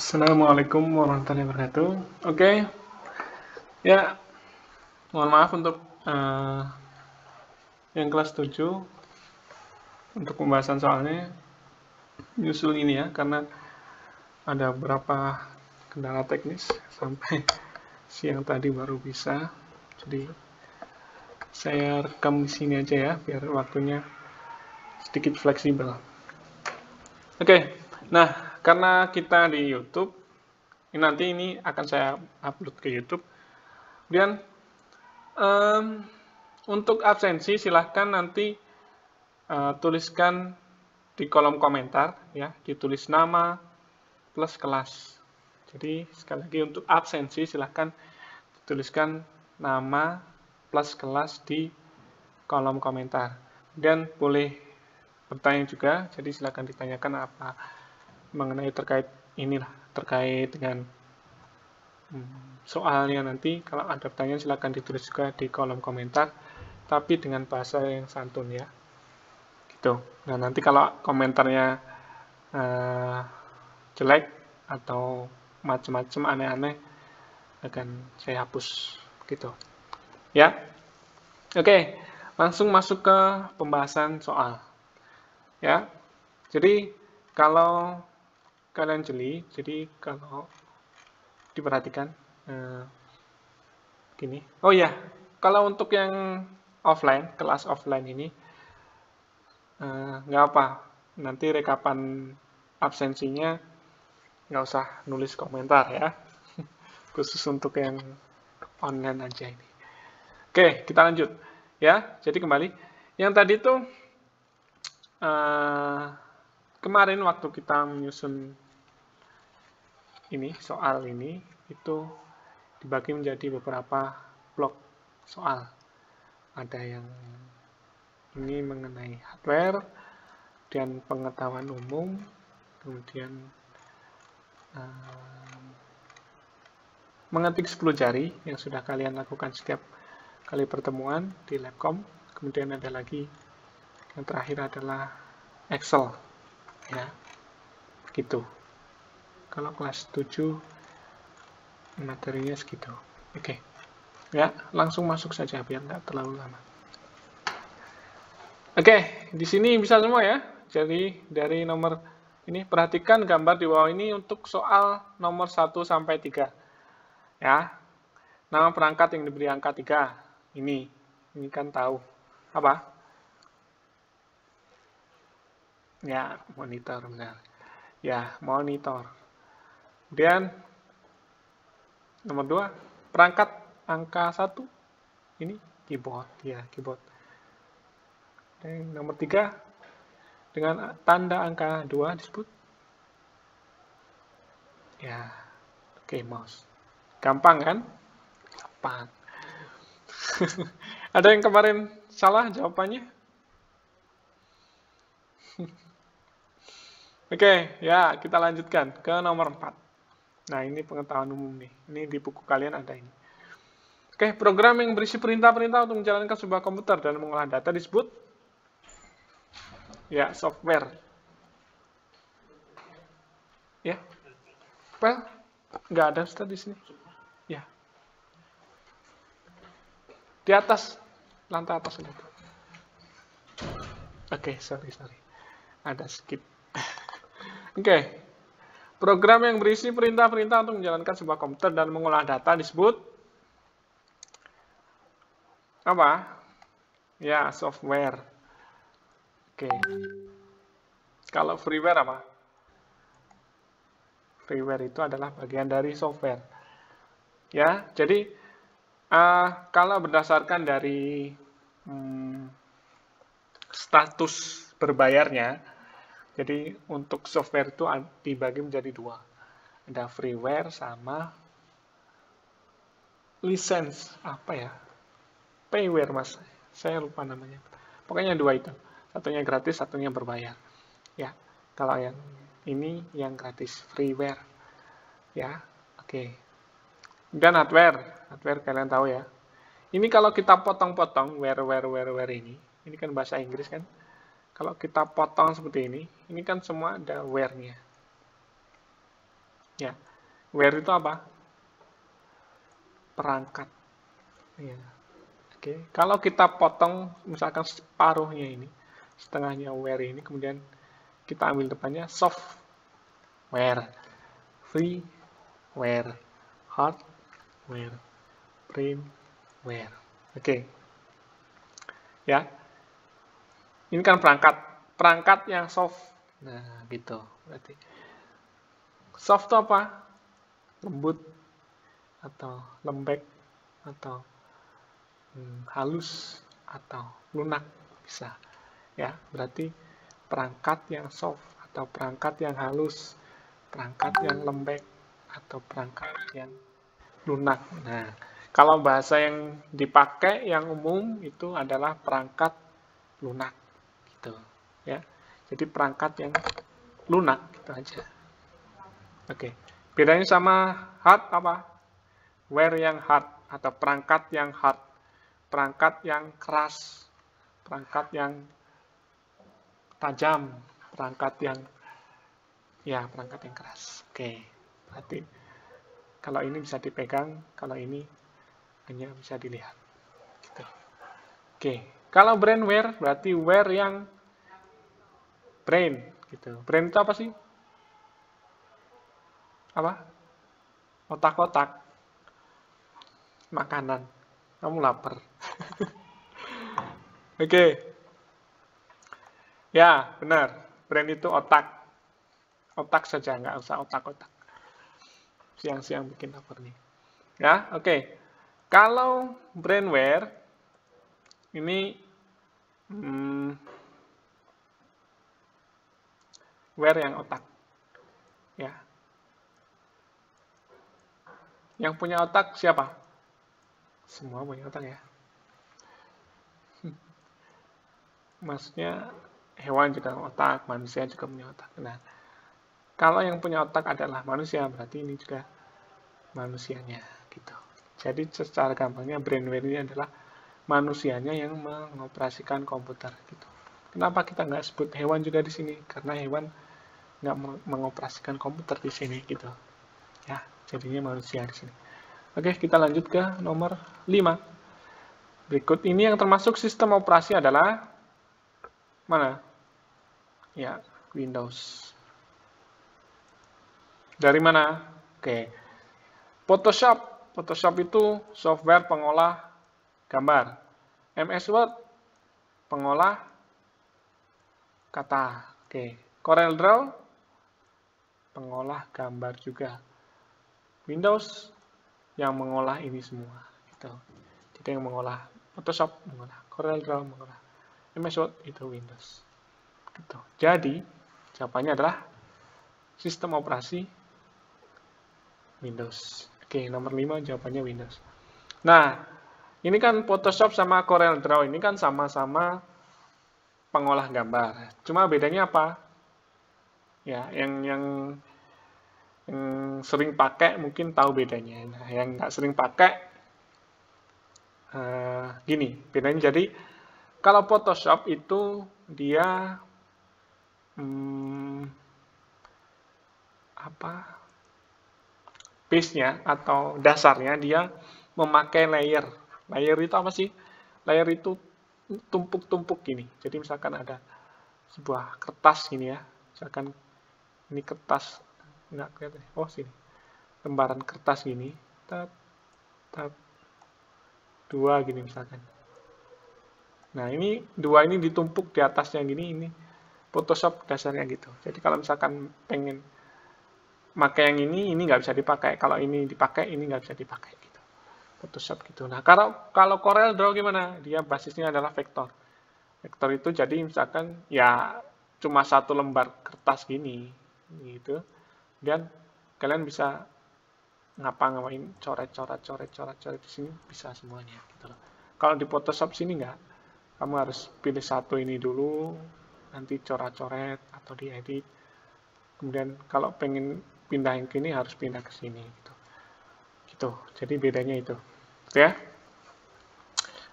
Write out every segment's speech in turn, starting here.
Assalamualaikum warahmatullahi wabarakatuh. Oke, ya, mohon maaf untuk yang kelas 7 untuk pembahasan soalnya nyusul ini ya, karena ada beberapa kendala teknis sampai siang tadi baru bisa. Jadi saya rekam di sini aja ya, biar waktunya sedikit fleksibel. Oke, nah karena kita di YouTube, nanti ini akan saya upload ke YouTube. Kemudian untuk absensi silahkan nanti tuliskan di kolom komentar ya, ditulis nama plus kelas. Jadi sekali lagi untuk absensi silahkan tuliskan nama plus kelas di kolom komentar. Dan boleh bertanya juga, jadi silahkan ditanyakan apa mengenai terkait inilah, terkait dengan soalnya nanti. Kalau ada pertanyaan silahkan ditulis juga di kolom komentar, tapi dengan bahasa yang santun ya. Gitu. Nah nanti kalau komentarnya jelek atau macam-macam aneh-aneh akan saya hapus gitu. Ya. Oke, langsung masuk ke pembahasan soal. Ya. Jadi kalau kalian jeli, jadi kalau diperhatikan gini. Oh ya, kalau untuk yang offline, kelas offline ini nggak apa, nanti rekapan absensinya nggak usah nulis komentar ya, khusus untuk yang online aja ini. Oke, kita lanjut ya. Jadi kembali, yang tadi tuh kemarin waktu kita menyusun ini soal ini itu dibagi menjadi beberapa blok soal. Ada yang ini mengenai hardware dan pengetahuan umum, kemudian mengetik 10 jari yang sudah kalian lakukan setiap kali pertemuan di Labcom. Kemudian ada lagi yang terakhir adalah Excel ya, begitu. Kalau kelas 7 materinya segitu. Oke. Ya, langsung masuk saja biar nggak terlalu lama. Oke, di sini bisa semua ya. Jadi dari nomor ini, perhatikan gambar di bawah ini untuk soal nomor 1 sampai 3. Ya. Nama perangkat yang diberi angka 3. Ini kan tahu. Apa? Ya, monitor benar. Ya, monitor. Kemudian nomor 2, perangkat angka 1. Ini keyboard, ya, keyboard. Dan nomor 3, dengan tanda angka 2 disebut ya, oke, mouse. Gampang kan? Gampang. Ada yang kemarin salah jawabannya? Oke, ya, kita lanjutkan ke nomor 4. Nah, ini pengetahuan umum nih. Ini di buku kalian ada ini. Oke, program yang berisi perintah-perintah untuk menjalankan sebuah komputer dan mengolah data disebut ya, software. Ya. Well, nggak ada Ustaz di sini. Ya. Di atas, lantai atas itu. Oke, sorry. Ada skip. Oke. Program yang berisi perintah-perintah untuk menjalankan sebuah komputer dan mengolah data disebut apa? Ya, software. Oke. Kalau freeware apa? Freeware itu adalah bagian dari software. Ya, jadi kalau berdasarkan dari status berbayarnya, jadi untuk software itu dibagi menjadi 2. Ada freeware sama license. Apa ya? Payware, Mas. Saya lupa namanya. Pokoknya 2 itu. Satunya gratis, satunya berbayar. Ya, kalau yang ini yang gratis, freeware. Ya, oke. Dan hardware kalian tahu ya. Ini kalau kita potong-potong, where ini kan bahasa Inggris kan. Kalau kita potong seperti ini kan semua ada where-nya. Ya, where itu apa? Perangkat. Ya. Oke, kalau kita potong misalkan separuhnya ini, setengahnya where ini, kemudian kita ambil depannya software, freeware, hardware, brainware. Oke, ya. Ini kan perangkat yang soft. Nah, gitu. Berarti soft itu apa? Lembut atau lembek atau halus atau lunak bisa. Ya, berarti perangkat yang soft atau perangkat yang halus, perangkat yang lembek atau perangkat yang lunak. Nah, kalau bahasa yang dipakai yang umum itu adalah perangkat lunak gitu, ya. Jadi perangkat yang lunak gitu aja. Oke. Bedanya sama hard apa? Where yang hard atau perangkat yang hard, perangkat yang keras, perangkat yang tajam, perangkat yang perangkat yang keras. Oke. Berarti kalau ini bisa dipegang, kalau ini hanya bisa dilihat. Gitu. Oke. Kalau brainware berarti where yang brain gitu. Brain itu apa sih? Apa? Otak-otak. Makanan. Kamu lapar. Oke. Ya, benar. Brain itu otak. Otak saja, nggak usah otak-otak. Siang-siang bikin lapar nih. Ya, oke. Kalau brainware, ini where yang otak. Ya. Yang punya otak siapa? Semua punya otak ya. Maksudnya hewan juga otak, manusia juga punya otak. Nah, kalau yang punya otak adalah manusia, berarti ini juga manusianya gitu. Jadi secara gampangnya brainware ini adalah manusianya yang mengoperasikan komputer gitu. Kenapa kita nggak sebut hewan juga di sini? Karena hewan nggak mengoperasikan komputer di sini gitu. Ya, jadinya manusia di sini. Oke, kita lanjut ke nomor 5. Berikut ini yang termasuk sistem operasi adalah mana? Ya, Windows. Dari mana? Oke. Photoshop. Photoshop itu software pengolah gambar. MS Word pengolah kata. Oke. Corel Draw pengolah gambar juga. Windows yang mengolah ini semua gitu. Jadi yang mengolah Photoshop mengolah, Corel Draw mengolah, MS Word itu Windows. Gitu. Jadi jawabannya adalah sistem operasi Windows. Oke, nomor 5 jawabannya Windows. Nah, ini kan Photoshop sama Corel Draw ini kan sama-sama pengolah gambar. Cuma bedanya apa? Ya, yang sering pakai mungkin tahu bedanya. Nah, yang nggak sering pakai gini, bedanya jadi kalau Photoshop itu dia base-nya atau dasarnya dia memakai layer. Layer itu apa sih? Layer itu tumpuk-tumpuk gini. Jadi misalkan ada sebuah kertas gini ya. Misalkan ini kertas, enggak kelihatan. Oh, sini. Lembaran kertas gini. Dua gini misalkan. Nah, ini dua ini ditumpuk di atasnya gini, ini Photoshop dasarnya gitu. Jadi kalau misalkan pengen pakai yang ini nggak bisa dipakai. Kalau ini dipakai, ini nggak bisa dipakai gitu. Photoshop gitu. Nah, kalau Corel Draw gimana? Dia basisnya adalah vektor. Vektor itu jadi misalkan ya cuma satu lembar kertas gini gitu. Dan kalian bisa ngapain coret-coret di sini bisa semuanya gitu loh. Kalau di Photoshop sini nggak. Kamu harus pilih satu ini dulu, nanti coret-coret atau diedit. Kemudian kalau pengen pindahin ke ini harus pindah ke sini gitu. Gitu. Jadi bedanya itu. Ya.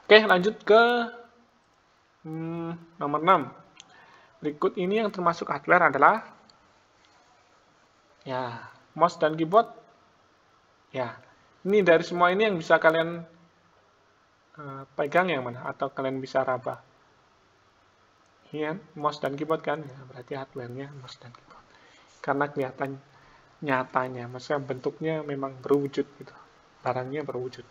Oke, lanjut ke nomor 6. Berikut ini yang termasuk hardware adalah ya, mouse dan keyboard. Ya, ini dari semua ini yang bisa kalian pegang yang mana, atau kalian bisa raba. Ini kan, mouse dan keyboard kan, ya, berarti hardware-nya mouse dan keyboard. Karena kelihatan nyatanya, maksudnya bentuknya memang berwujud gitu, barangnya berwujud.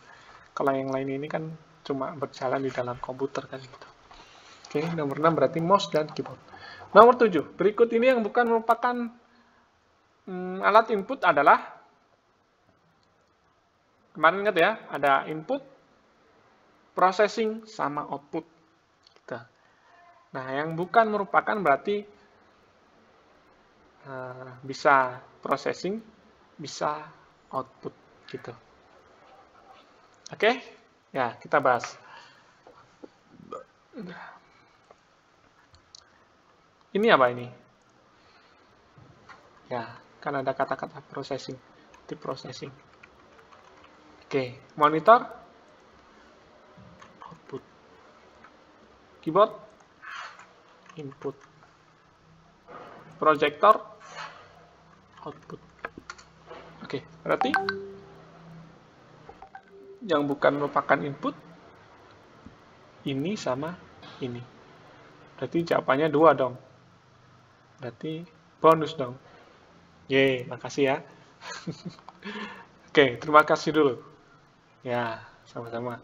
Kalau yang lain ini kan cuma berjalan di dalam komputer kan gitu. Oke, nomor 6 berarti mouse dan keyboard. Nomor 7, berikut ini yang bukan merupakan alat input adalah, kemarin ingat ya, ada input, processing, sama output. Gitu. Nah, yang bukan merupakan berarti bisa processing, bisa output gitu. Oke, ya kita bahas. Ini apa ini? Ya, kan ada kata-kata processing, di processing. Oke, monitor, output, keyboard, input, projector, output. Oke, berarti yang bukan merupakan input, ini sama ini. Berarti jawabannya 2 dong. Berarti bonus dong. Yeay, makasih ya. Oke, terima kasih dulu. Ya, sama-sama.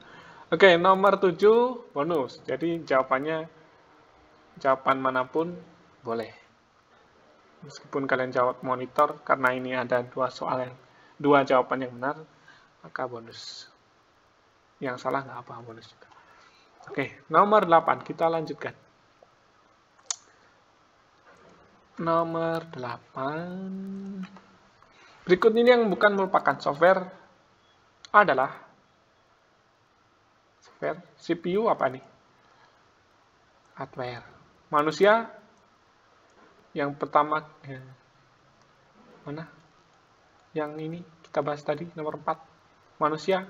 Oke, nomor 7, bonus. Jadi jawabannya, jawaban manapun boleh. Meskipun kalian jawab monitor, karena ini ada 2 jawaban yang benar, maka bonus. Yang salah nggak apa, bonus juga. Oke, nomor 8, kita lanjutkan. Nomor 8. Berikut ini yang bukan merupakan software adalah software CPU apa nih? Hardware. Manusia yang pertama, mana? Yang ini kita bahas tadi, nomor 4. Manusia,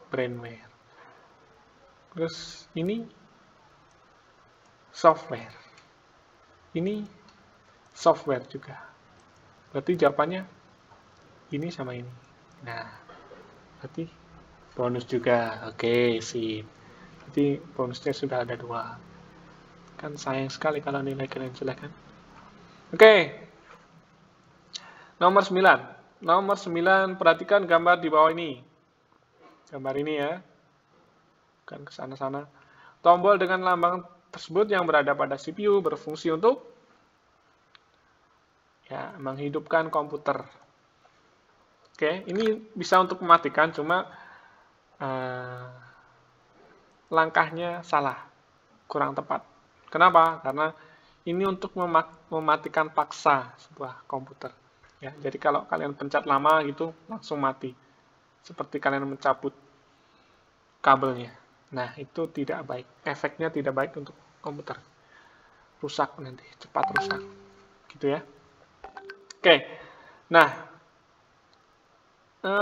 brainware. Terus ini software. Ini software juga. Berarti jawabannya ini sama ini. Nah, berarti bonus juga. Oke, sip. Berarti bonusnya sudah ada 2. Kan sayang sekali kalau nilai kalian jelek kan. Oke. Nomor 9. Nomor 9, perhatikan gambar di bawah ini. Gambar ini ya. Bukan ke sana-sana. Tombol dengan lambang tersebut yang berada pada CPU berfungsi untuk ya, menghidupkan komputer. Oke, ini bisa untuk mematikan, cuma langkahnya salah, kurang tepat. Kenapa? Karena ini untuk mematikan paksa sebuah komputer. Ya, jadi kalau kalian pencet lama gitu, langsung mati. Seperti kalian mencabut kabelnya. Nah, itu tidak baik. Efeknya tidak baik untuk komputer. Rusak nanti, cepat rusak. Gitu ya. Oke, nah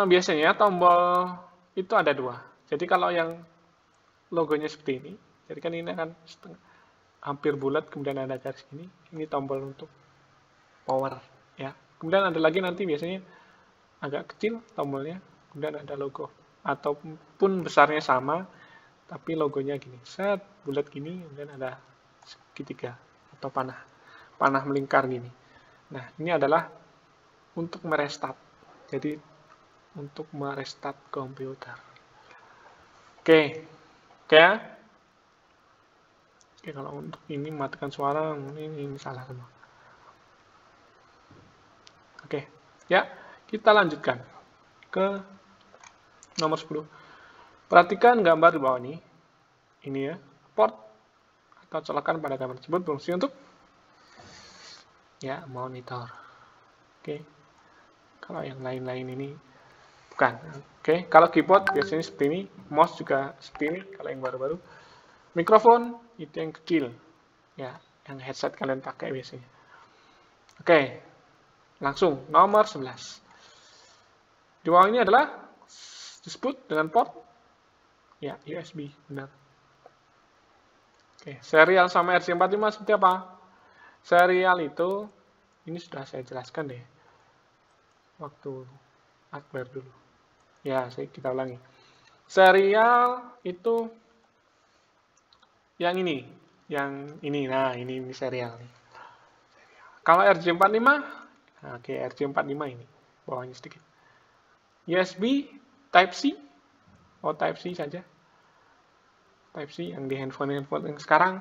biasanya tombol itu ada 2. Jadi kalau yang logonya seperti ini, jadi kan ini akan hampir bulat, kemudian ada garis ini tombol untuk power ya. Kemudian ada lagi nanti biasanya agak kecil tombolnya, kemudian ada logo, ataupun besarnya sama, tapi logonya gini, set bulat gini, kemudian ada segitiga atau panah melingkar gini. Nah, ini adalah untuk merestart. Jadi, untuk merestart komputer. Oke ya. Oke, kalau untuk ini matikan suara, ini salah semua. Oke, ya, kita lanjutkan ke nomor 10. Perhatikan gambar di bawah ini. Ini ya, port atau colokan pada gambar tersebut berfungsi untuk ya, monitor. Oke. Kalau yang lain-lain ini bukan. Oke, kalau keyboard biasanya seperti ini, mouse juga seperti ini kalau yang baru-baru. Mikrofon itu yang kecil. Ya, yang headset kalian pakai biasanya. Oke. Langsung nomor 11. Di bawah ini adalah disebut dengan port ya, USB, benar. Oke, serial sama RJ45 seperti apa? Serial itu, ini sudah saya jelaskan deh. waktu hardware dulu. Ya, kita ulangi. Serial itu yang ini. Nah ini serial. Kalau RJ45, oke, RJ45 ini, bawahnya sedikit. USB, Type-C, Type-C saja. Type-C yang di handphone yang sekarang,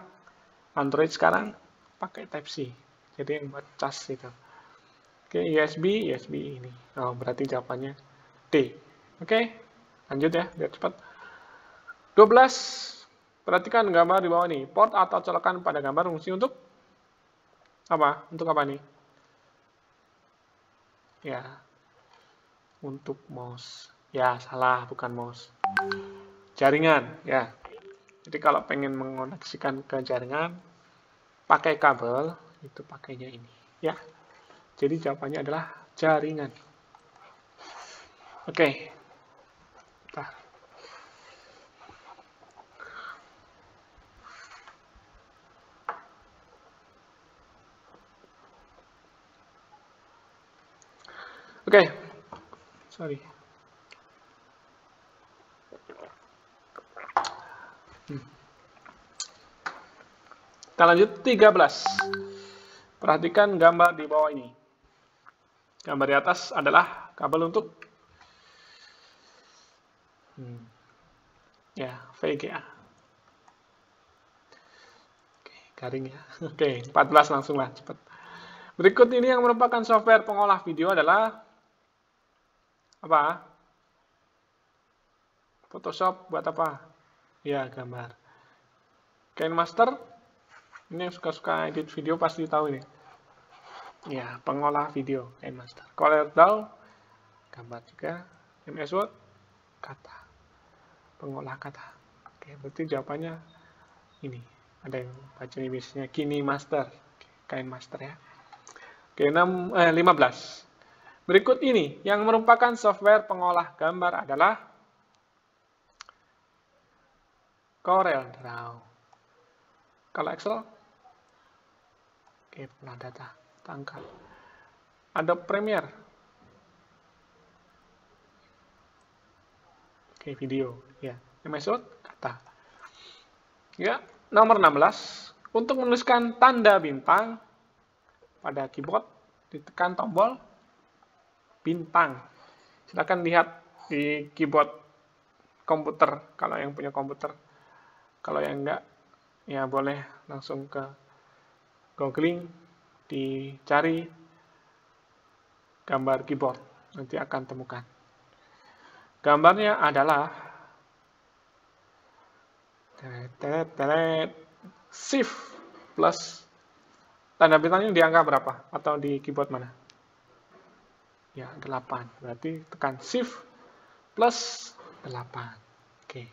Android sekarang, pakai Type-C. Jadi yang buat cas itu. Oke, USB ini. Oh, berarti jawabannya D. Oke, lanjut ya, biar cepat. 12. Perhatikan gambar di bawah nih. Port atau colokan pada gambar fungsi untuk apa? Untuk apa nih? Ya, untuk mouse. Ya, salah, bukan mouse. Jaringan, ya. Jadi kalau pengen mengoneksikan ke jaringan, pakai kabel, itu pakainya ini. Ya, jadi jawabannya adalah jaringan. Oke. Bentar. Oke, sorry. Kita lanjut 13. Perhatikan gambar di bawah ini. Gambar di atas adalah kabel untuk ya VGA. Oke, garing ya. Oke, 14 langsung lah, cepat. Berikut ini yang merupakan software pengolah video adalah apa? Photoshop buat apa? Ya, gambar. KineMaster, ini yang suka-suka edit video pasti tahu ini. Ya, pengolah video KineMaster. ColorDAW, gambar juga. MS Word, kata. Pengolah kata. Oke, berarti jawabannya ini. Ada yang baca biasanya KineMaster. KineMaster ya. Oke, 15. Berikut ini yang merupakan software pengolah gambar adalah CorelDRAW. Kalau Excel, oke, pernah data, tangkap. Adobe Premiere, oke, video, ya. MS Word, kata. Ya, nomor 16. Untuk menuliskan tanda bintang pada keyboard, ditekan tombol bintang. Silakan lihat di keyboard komputer, kalau yang punya komputer. Kalau yang enggak, ya boleh langsung ke googling, dicari gambar keyboard, nanti akan temukan. Gambarnya adalah shift plus tanda bintangnya di angka berapa? Atau di keyboard mana? Ya, 8. Berarti tekan shift plus 8. Oke.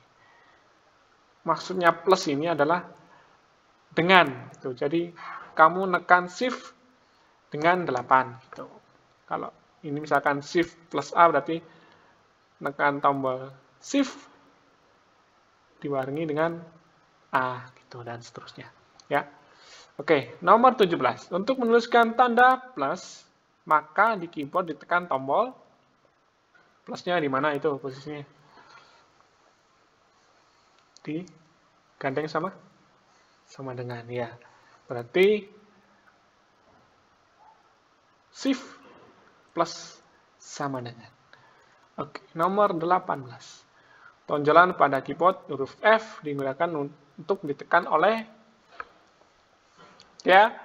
Maksudnya plus ini adalah dengan. Gitu. Jadi, kamu nekan shift dengan 8. Gitu. Kalau ini misalkan shift plus A, berarti nekan tombol shift dibarengi dengan A. Gitu, dan seterusnya. Ya. Oke, nomor 17. Untuk menuliskan tanda plus, maka di keyboard ditekan tombol plusnya di mana itu posisinya? Digandeng sama dengan, ya. Berarti shift plus sama dengan. Oke, nomor 18. Tonjolan pada keyboard huruf F digunakan untuk ditekan oleh ya.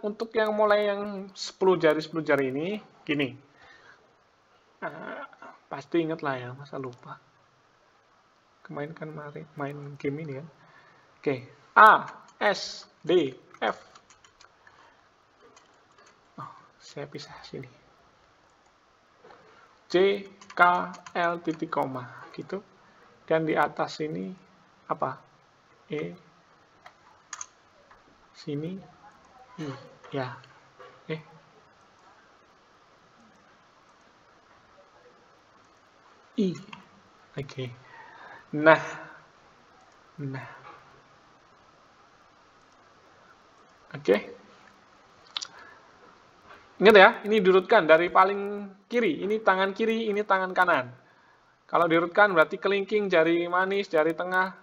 Untuk yang mulai yang 10 jari ini, gini. Pasti ingat lah ya, masa lupa. Kemarin kan main game ini kan. Oke, A, S, D, F. Oh, saya pisah sini. C, K, L, titik koma, gitu. Dan di atas ini apa? E, sini, ya, I, oke. Nah, oke. Ingat ya, ini diurutkan dari paling kiri. Ini tangan kiri, ini tangan kanan. Kalau diurutkan berarti kelingking, jari manis, jari tengah,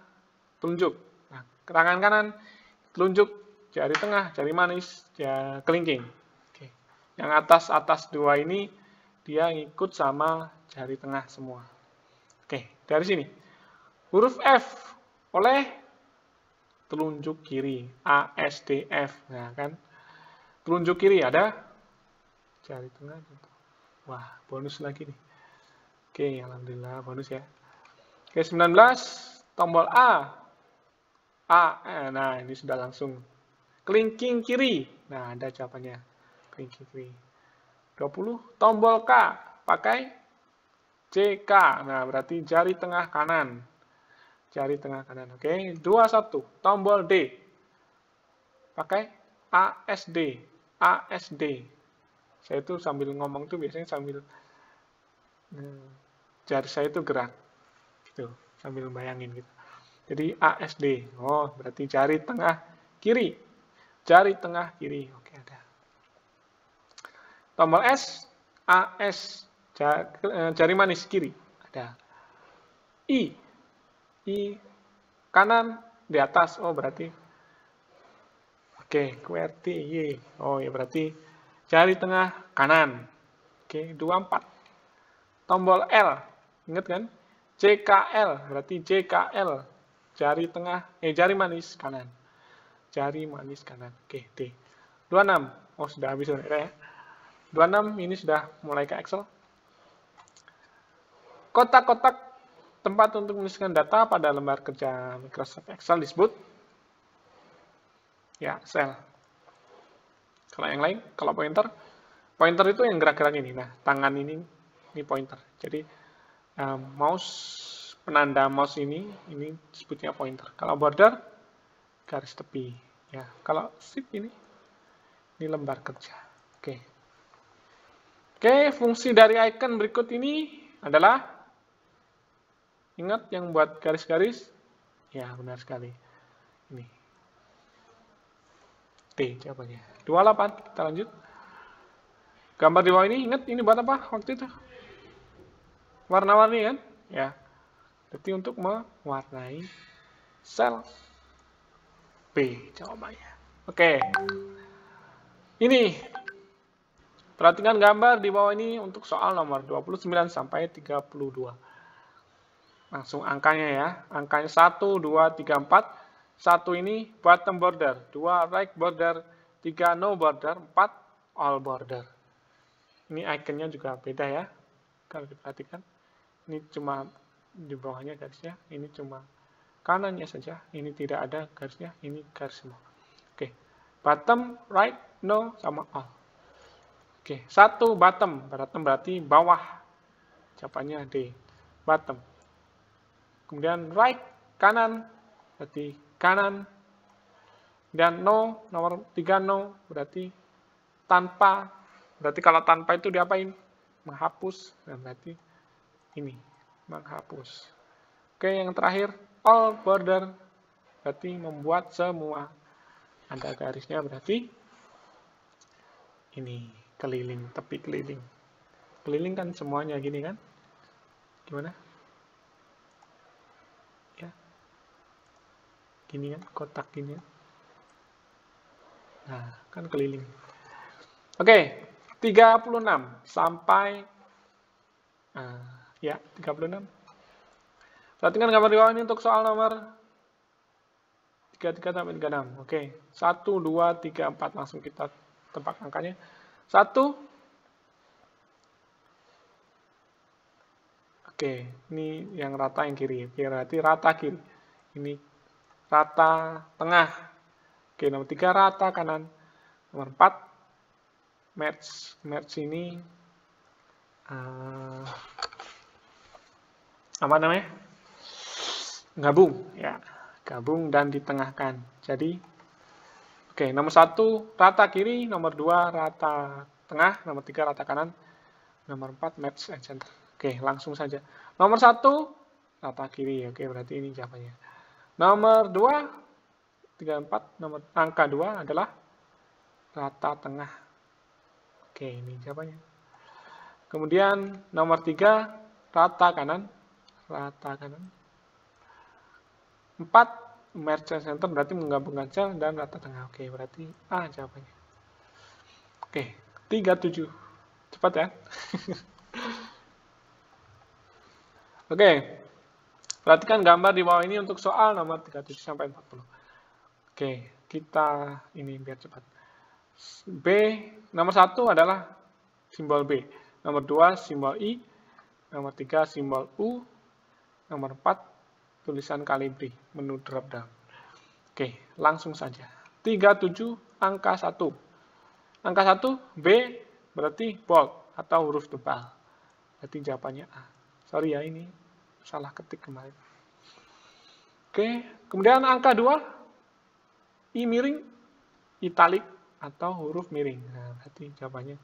telunjuk. Nah, tangan kanan, telunjuk, jari tengah, jari manis, kelingking. Oke. Yang atas dua ini dia ngikut sama jari tengah semua. Oke, dari sini. Huruf F oleh telunjuk kiri, A, S, D, F. Nah, kan? Telunjuk kiri ada jari tengah. Wah, bonus lagi nih. Oke, alhamdulillah bonus ya. Oke, 19, tombol A. Nah ini sudah langsung. Kelingking kiri. Nah, ada jawabannya. Kelingking kiri. 20, tombol K. Pakai CK. Nah, berarti jari tengah kanan. Jari tengah kanan. Oke, 21, tombol D. Pakai ASD. ASD. Saya itu sambil ngomong tuh biasanya sambil jari saya itu gerak. Gitu, sambil bayangin gitu. Jadi ASD. Oh, berarti jari tengah kiri. Jari tengah kiri. Oke, ada. Tombol S, AS. Jari manis kiri. Ada. I. I kanan di atas. Oh, berarti. Oke, QWERTY. Y. Oh, ya berarti jari tengah kanan. Oke, 24. Tombol L. Ingat kan? JKL. Berarti JKL. Jari tengah, jari manis kanan. Jari manis kanan. Oke, D. 26. Oh, sudah habis ya. 26 ini sudah mulai ke Excel. Kotak-kotak tempat untuk menuliskan data pada lembar kerja Microsoft Excel disebut ya, sel. Kalau yang lain, kalau pointer itu yang gerak-gerak ini. Nah, tangan ini pointer. Jadi mouse, penanda mouse ini disebutnya pointer. Kalau border, garis tepi. Ya, kalau shift ini lembar kerja. Oke. Oke, fungsi dari icon berikut ini adalah, ingat yang buat garis-garis? Ya, benar sekali. Ini. D jawabannya. 28, kita lanjut. Gambar di bawah ini, ingat ini buat apa waktu itu? Warna-warni kan? Ya. Berarti untuk mewarnai sel B jawabannya. Oke. Ini. Perhatikan gambar di bawah ini untuk soal nomor 29 sampai 32. Langsung angkanya ya. Angkanya 1, 2, 3, 4. 1 ini bottom border, 2 right border, 3 no border, 4 all border. Ini ikonnya juga beda ya. Kalau diperhatikan. Ini cuma di bawahnya garisnya, ini cuma kanannya saja. Ini tidak ada garisnya, ini garis semua. Oke. Bottom, right, no, sama all. Oke, 1 bottom berarti bawah. Jawabannya D, bottom. Kemudian right, kanan, berarti kanan. Dan no, nomor 3 no, berarti tanpa. Berarti kalau tanpa itu diapain? Menghapus. Nah, berarti ini, menghapus. Oke, yang terakhir, all border, berarti membuat semua. Ada garisnya, berarti ini. Keliling, tepi keliling. Keliling kan semuanya gini kan? Gimana? Ya. Gini kan, kotak gini. Nah, kan keliling. Oke, 36 sampai ya, 36. Perhatikan gambar di bawah ini untuk soal nomor 33 sampai 36. Oke, 1 2 3 4 langsung kita tebak angkanya. 1. Oke, ini yang rata yang kiri. Berarti rata kiri. Ini rata tengah. Oke, nomor 3 rata kanan. Nomor 4 match. Match ini apa namanya? Gabung, ya. Gabung dan ditengahkan. Jadi oke, nomor 1 rata kiri, nomor 2 rata tengah, nomor 3 rata kanan, nomor 4 match and center. Oke, langsung saja. Nomor 1 rata kiri, oke berarti ini jawabannya. Nomor 2, 3, 4, nomor angka 2 adalah rata tengah. Oke. Oke, ini jawabannya. Kemudian nomor 3, rata kanan. Rata kanan. 4, merge center berarti menggabungkan sel dan rata tengah. Oke, berarti A jawabannya. Oke, 37. Cepat ya. Oke. Perhatikan gambar di bawah ini untuk soal nomor 37 sampai 40. Oke, kita ini biar cepat. B, nomor 1 adalah simbol B. Nomor 2, simbol I. Nomor 3, simbol U. Nomor 4, tulisan Calibri, menu drop down. Oke, langsung saja. 37, angka 1. Angka 1, B, berarti bold atau huruf tebal. Berarti jawabannya A. Sorry ya, ini salah ketik kemarin. Oke, kemudian angka 2, I miring, italik, atau huruf miring. Nah, berarti jawabannya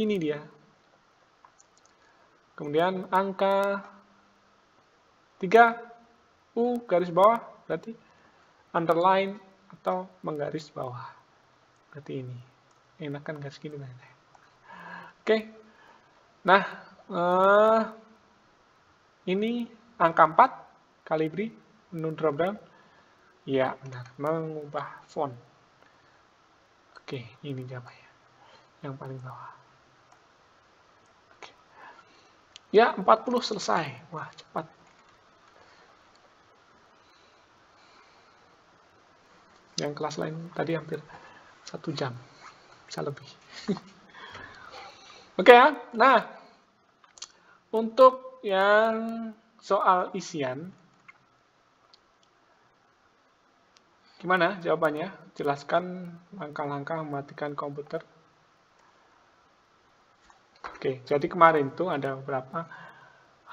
ini dia. Kemudian angka 3, U garis bawah, berarti underline atau menggaris bawah. Berarti ini. Enakan garis gini. Oke. Nah, ini angka 4, Calibri, menu drop down. Ya, benar. Mengubah font. Oke, ini jawabannya. Yang paling bawah. Oke. Ya, 40 selesai. Wah, cepat. Yang kelas lain tadi hampir 1 jam. Bisa lebih. Oke ya. Nah, untuk yang soal isian, gimana jawabannya? Jelaskan langkah-langkah mematikan komputer. Oke, jadi kemarin tuh ada beberapa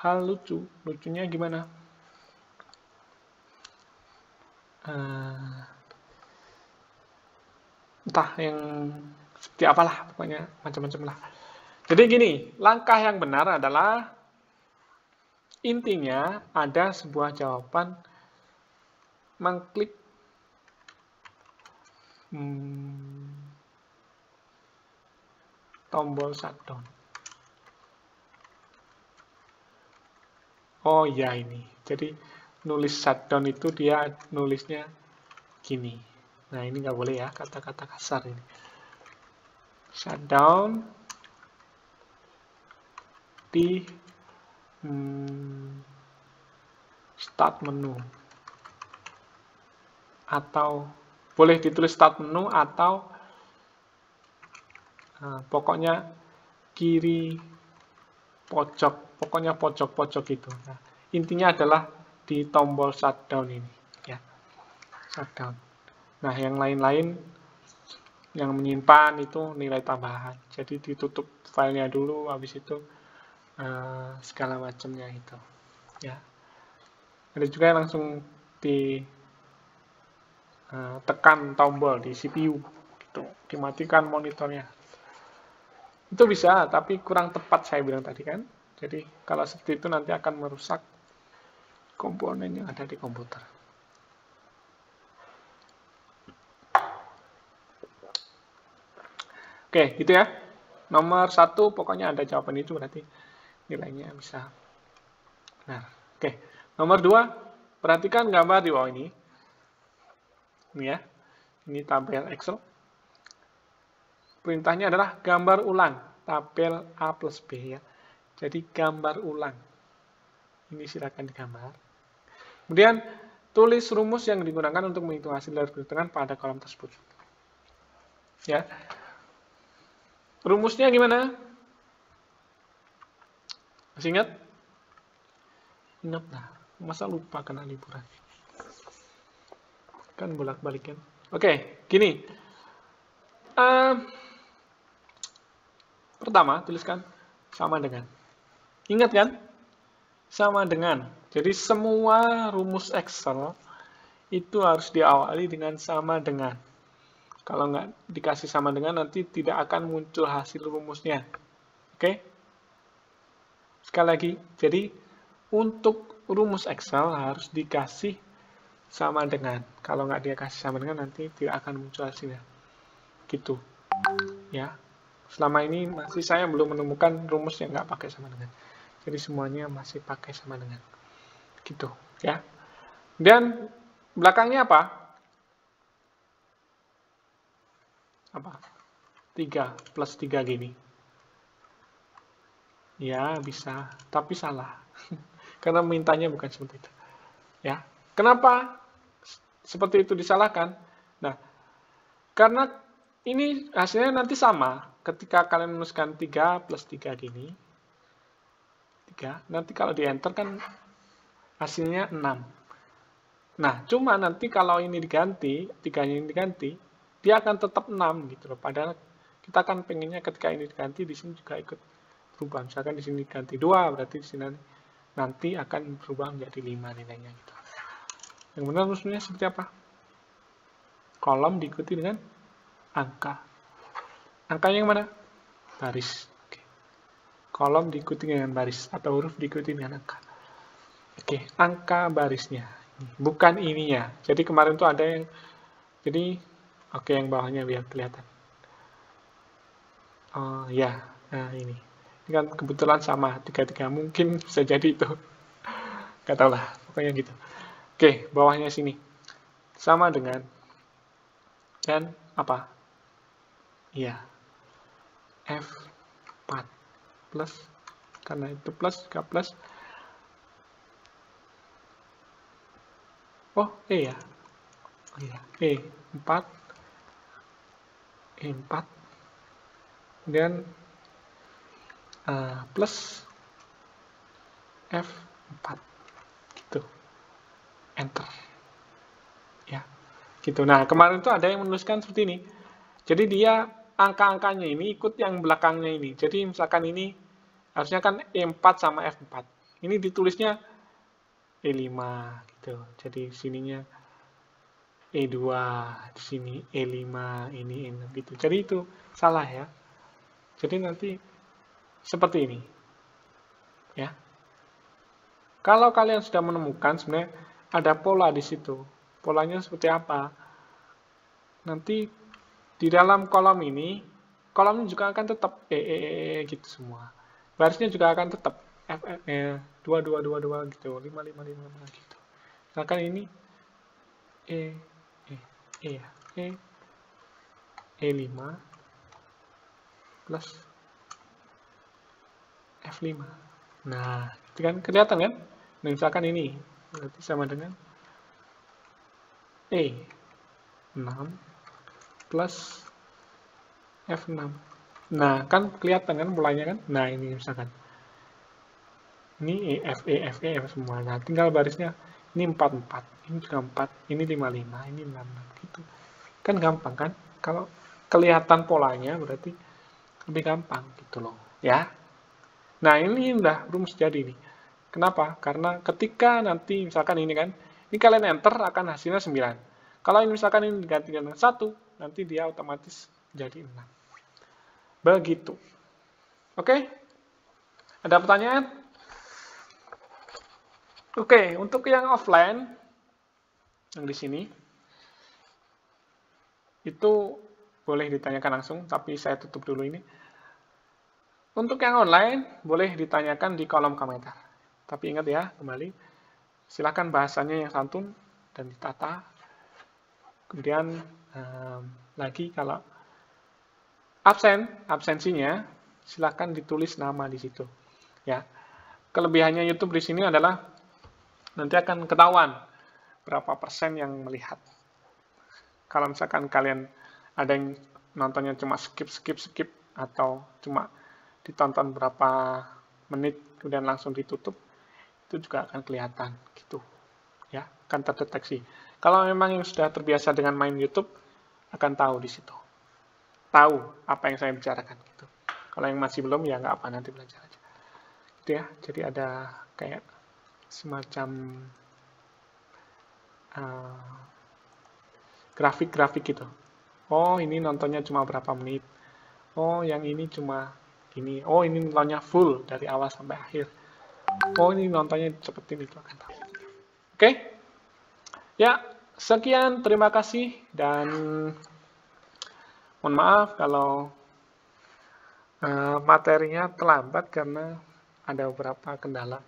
hal lucu. Lucunya gimana? Entah yang seperti apalah, pokoknya macam-macam lah. Jadi gini, langkah yang benar adalah intinya ada sebuah jawaban mengklik tombol shutdown. Oh ya ini, jadi nulis shutdown itu dia nulisnya gini. Nah ini nggak boleh ya, kata-kata kasar ini. Shutdown di start menu, atau boleh ditulis start menu atau pokoknya kiri pojok, pokoknya pojok-pojok itu. Nah, intinya adalah di tombol shutdown ini ya, shutdown. Nah yang lain-lain yang menyimpan itu nilai tambahan, jadi ditutup filenya dulu, habis itu segala macamnya itu ya. Ada juga yang langsung tekan tombol di CPU gitu, dimatikan monitornya. Itu bisa, tapi kurang tepat saya bilang tadi kan. Jadi kalau seperti itu nanti akan merusak komponen yang ada di komputer. Oke, gitu ya. Nomor 1 pokoknya ada jawaban itu, berarti nilainya bisa benar. Oke, nomor 2, perhatikan gambar di bawah ini. Ini ya, ini tabel Excel. Perintahnya adalah gambar ulang tabel A plus B ya. Jadi gambar ulang. Ini silakan digambar. Kemudian tulis rumus yang digunakan untuk menghitung hasil dari perhitungan pada kolom tersebut. Ya. Rumusnya gimana? Masih ingat? Ingat lah. Masa lupa kena liburan? Kan bolak-balik kan. Oke, gini. Pertama, tuliskan sama dengan. Ingat kan? Sama dengan. Jadi semua rumus Excel itu harus diawali dengan sama dengan. Kalau nggak dikasih sama dengan, nanti tidak akan muncul hasil rumusnya. Oke? Sekali lagi, jadi untuk rumus Excel harus dikasih sama dengan. Kalau nggak dikasih sama dengan, nanti tidak akan muncul hasilnya. Gitu. Ya. Selama ini masih saya belum menemukan rumus yang nggak pakai sama dengan. Jadi semuanya masih pakai sama dengan. Gitu, ya. Dan belakangnya apa? Apa? 3 plus 3 gini. Ya, bisa, tapi salah. Karena mintanya bukan seperti itu. Ya. Kenapa seperti itu disalahkan? Nah, karena ini hasilnya nanti sama. Ketika kalian menuliskan 3 plus 3 gini, 3, nanti kalau di enter kan hasilnya 6. Nah, cuma nanti kalau ini diganti, 3-nya ini diganti, dia akan tetap 6 gitu loh. Padahal kita kan pengennya ketika ini diganti, di sini juga ikut berubah. Misalkan di sini diganti 2, berarti di sini nanti akan berubah menjadi 5 nilainya gitu. Yang benar rumusnya seperti apa? Kolom diikuti dengan angka. Angkanya yang mana? Baris. Oke. Kolom diikuti dengan baris, atau huruf diikuti dengan angka. Oke, angka barisnya. Bukan ininya. Jadi kemarin tuh ada yang, jadi, oke, yang bawahnya biar kelihatan. Oh ya, nah ini. Ini kan kebetulan sama, 3-3. Mungkin bisa jadi itu. Gak tau lah, pokoknya gitu. Oke, bawahnya sini. Sama dengan, dan apa? Iya. F4 plus, karena itu plus, juga plus. Oh, E ya. Oh iya, E4. E4. Dan plus F4. Gitu. Enter. Ya. Gitu. Nah, kemarin itu ada yang menuliskan seperti ini. Jadi dia angka-angkanya ini ikut yang belakangnya ini. Jadi misalkan ini harusnya kan E4 sama F4. Ini ditulisnya E5 gitu. Jadi sininya E2, di sini E5, ini E6 gitu. Jadi itu salah ya. Jadi nanti seperti ini. Ya. Kalau kalian sudah menemukan sebenarnya ada pola di situ. Polanya seperti apa? Nanti di dalam kolom ini, kolomnya juga akan tetap gitu semua. Barisnya juga akan tetap 2, 2, 2, 2 gitu, 5, 5, 5, 5 gitu. Misalkan ini E5 plus F5. Nah, itu kan kelihatan kan? Nah, misalkan ini berarti sama dengan E6 plus F6. Nah, kan kelihatan kan polanya kan? Nah, ini misalkan. Ini EF semua. Nah, tinggal barisnya ini 4, 4. Ini juga 4. Ini 5, 5. Ini 6, 6. Gitu. Kan gampang kan? Kalau kelihatan polanya berarti lebih gampang gitu loh. Ya. Nah, ini udah rumus jadi nih. Kenapa? Karena ketika nanti misalkan ini kan, ini kalian enter akan hasilnya 9. Kalau ini misalkan ini diganti dengan 1, nanti dia otomatis jadi 6. Begitu. Oke? Ada pertanyaan? Oke, untuk yang offline, yang di sini, itu boleh ditanyakan langsung, tapi saya tutup dulu ini. Untuk yang online, boleh ditanyakan di kolom komentar. Tapi ingat ya, kembali, silakan bahasanya yang santun dan ditata. Kemudian lagi kalau absensinya, silakan ditulis nama di situ. Ya, kelebihannya YouTube di sini adalah nanti akan ketahuan berapa persen yang melihat. Kalau misalkan kalian ada yang nontonnya cuma skip atau cuma ditonton berapa menit kemudian langsung ditutup, itu juga akan kelihatan gitu. Ya, akan terdeteksi. Kalau memang yang sudah terbiasa dengan main YouTube akan tahu di situ. Tahu apa yang saya bicarakan gitu. Kalau yang masih belum ya nggak apa, nanti belajar aja. Gitu ya. Jadi ada kayak semacam grafik-grafik gitu. Oh, ini nontonnya cuma berapa menit. Oh, yang ini cuma gini. Oh, ini nontonnya full dari awal sampai akhir. Oh, ini nontonnya cepetin, itu akan tahu. Oke? Ya, sekian. Terima kasih. Dan mohon maaf kalau materinya terlambat karena ada beberapa kendala.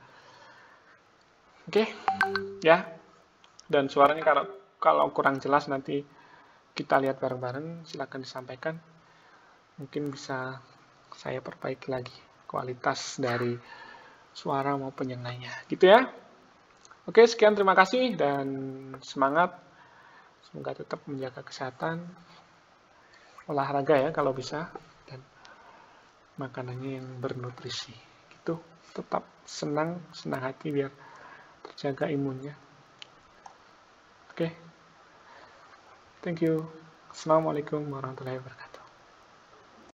Oke, ya. Dan suaranya kalau kurang jelas nanti kita lihat bareng-bareng, silakan disampaikan. Mungkin bisa saya perbaiki lagi kualitas dari suara maupun yang lainnya. Gitu ya. Oke, sekian, terima kasih dan semangat. Semoga tetap menjaga kesehatan, olahraga ya kalau bisa, dan makanannya yang bernutrisi. Gitu. Tetap senang hati biar terjaga imunnya. Oke. Thank you. Assalamualaikum warahmatullahi wabarakatuh.